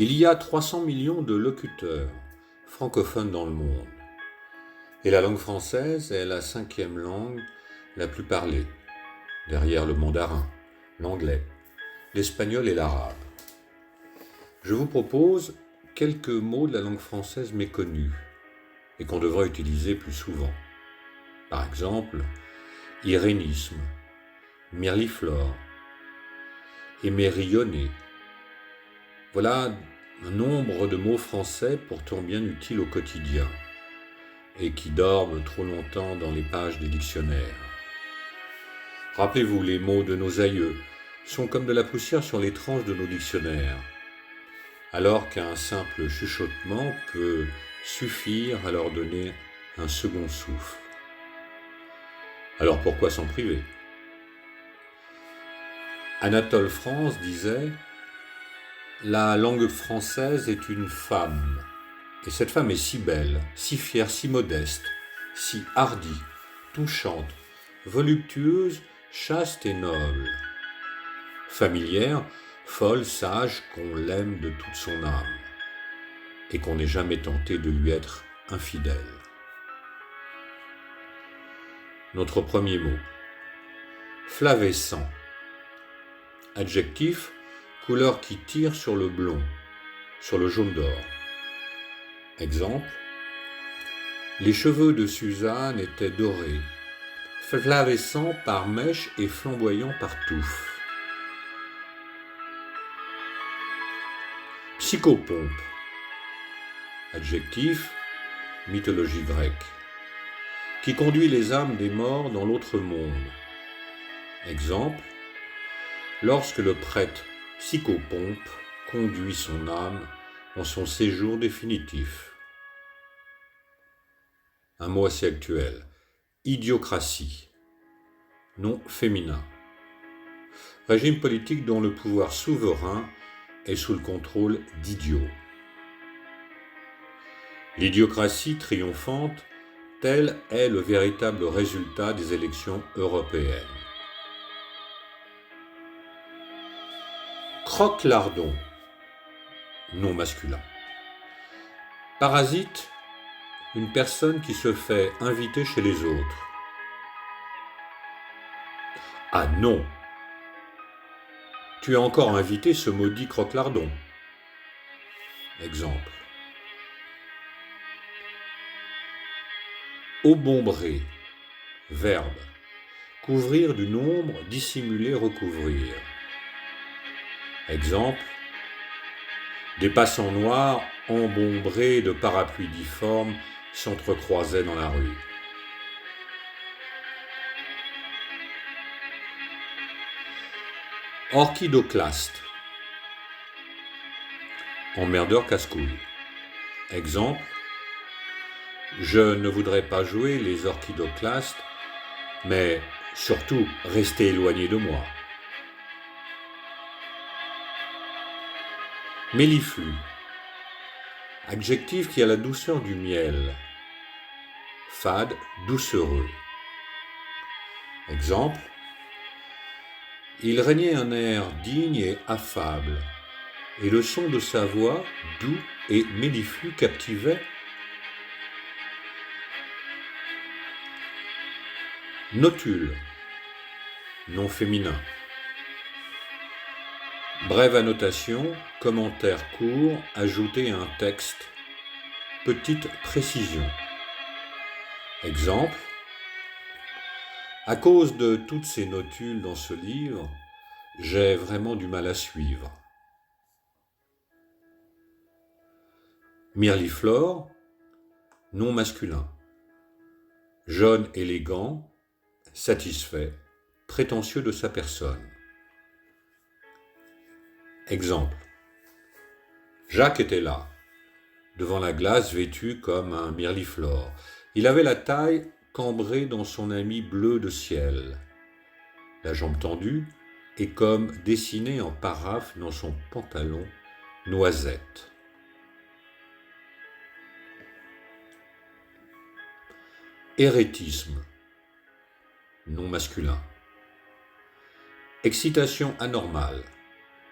Il y a 300 millions de locuteurs francophones dans le monde. Et la langue française est la 5e langue la plus parlée, derrière le mandarin, l'anglais, l'espagnol et l'arabe. Je vous propose quelques mots de la langue française méconnus et qu'on devrait utiliser plus souvent. Par exemple, irénisme, myrliflore, émerillonner. Voilà un nombre de mots français pourtant bien utiles au quotidien et qui dorment trop longtemps dans les pages des dictionnaires. Rappelez-vous, les mots de nos aïeux sont comme de la poussière sur les tranches de nos dictionnaires, alors qu'un simple chuchotement peut suffire à leur donner un second souffle. Alors pourquoi s'en priver ? Anatole France disait « La langue française est une femme, et cette femme est si belle, si fière, si modeste, si hardie, touchante, voluptueuse, chaste et noble, familière, folle, sage, qu'on l'aime de toute son âme, et qu'on n'est jamais tenté de lui être infidèle. » Notre premier mot. Flavescent. Adjectif, couleur qui tire sur le blond, sur le jaune d'or. Exemple, les cheveux de Suzanne étaient dorés, flavescents par mèche et flamboyants par touffe. Psychopompe. Adjectif, mythologie grecque, qui conduit les âmes des morts dans l'autre monde. Exemple, lorsque le prêtre psychopompe conduit son âme dans son séjour définitif. Un mot assez actuel. Idiocratie. Nom féminin. Régime politique dont le pouvoir souverain est sous le contrôle d'idiots. L'idiocratie triomphante, tel est le véritable résultat des élections européennes. Croque-lardon, nom masculin. Parasite, une personne qui se fait inviter chez les autres. Ah non! Tu as encore invité ce maudit croque-lardon. Exemple. Aubombrer, verbe. Couvrir du nombre, dissimuler, recouvrir. Exemple, des passants noirs embombrés de parapluies difformes s'entrecroisaient dans la rue. Orchidoclaste, emmerdeur casse-couille. Exemple, je ne voudrais pas jouer les orchidoclastes, mais surtout restez éloigné de moi. Méliflu, adjectif qui a la douceur du miel. Fade, doucereux. Exemple, il régnait un air digne et affable, et le son de sa voix, doux et méliflu, captivait. Notule, nom féminin. Brève annotation, commentaire court, ajouter un texte. Petite précision. Exemple, à cause de toutes ces notules dans ce livre, j'ai vraiment du mal à suivre. Myrliflore, nom masculin. Jeune élégant, satisfait, prétentieux de sa personne. Exemple. Jacques était là, devant la glace vêtu comme un myrliflore. Il avait la taille cambrée dans son habit bleu de ciel, la jambe tendue et comme dessinée en paraphe dans son pantalon noisette. Érétisme, nom masculin. Excitation anormale,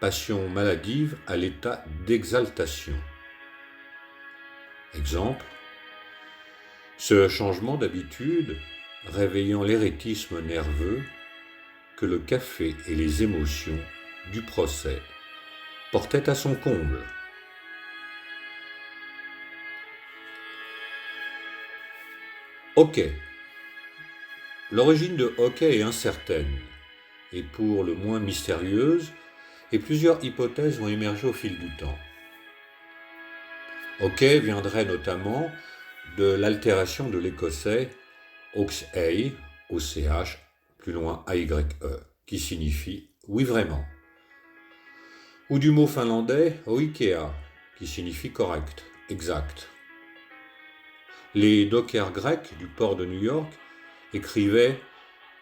passion maladive à l'état d'exaltation. Exemple, ce changement d'habitude réveillant l'éréthisme nerveux que le café et les émotions du procès portaient à son comble. Hockey. L'origine de hockey est incertaine et pour le moins mystérieuse, et plusieurs hypothèses ont émergé au fil du temps. Hockey viendrait notamment de l'altération de l'écossais Oxey, OCH, plus loin AYE, qui signifie oui vraiment, ou du mot finlandais oikea, qui signifie correct, exact. Les dockers grecs du port de New York écrivaient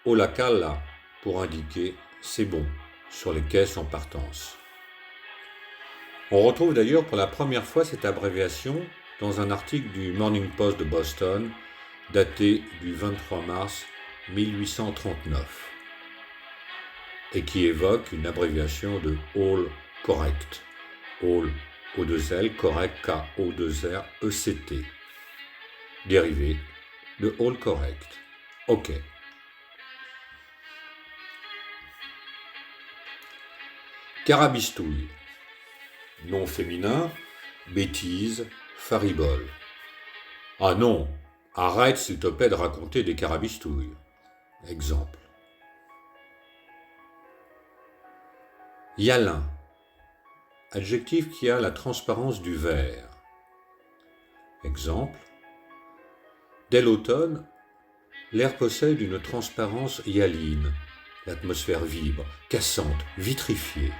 olakalla pour indiquer c'est bon sur les caisses en partance. On retrouve d'ailleurs pour la première fois cette abréviation dans un article du Morning Post de Boston daté du 23 mars 1839 et qui évoque une abréviation de All Correct, All O2L, Correct K-O-2-R-E-C-T, dérivé de All Correct, OK. Carabistouille, nom féminin, bêtise, faribole. Ah non, arrête s'il te plaît de raconter des carabistouilles. Exemple. Hyalin, adjectif qui a la transparence du verre. Exemple. Dès l'automne, l'air possède une transparence hyaline. L'atmosphère vibre, cassante, vitrifiée.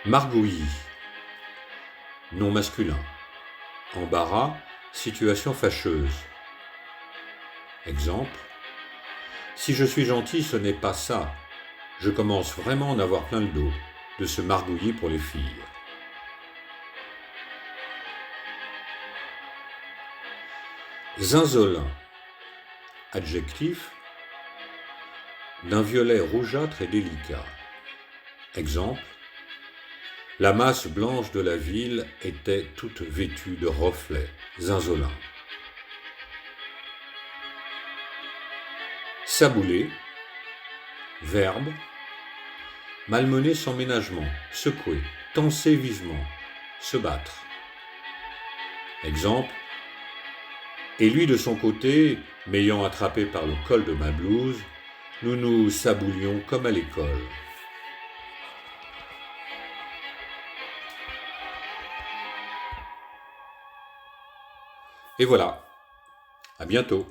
Margouillis, nom masculin. Embarras, situation fâcheuse. Exemple. Si je suis gentil, ce n'est pas ça. Je commence vraiment à en avoir plein le dos, de se margouiller pour les filles. Zinzolin, adjectif, d'un violet rougeâtre et délicat. Exemple. La masse blanche de la ville était toute vêtue de reflets, zinzolin. Sabouler, verbe, malmener sans ménagement, secouer, tenser vivement, se battre. Exemple. Et lui de son côté, m'ayant attrapé par le col de ma blouse, nous nous saboulions comme à l'école. Et voilà, à bientôt.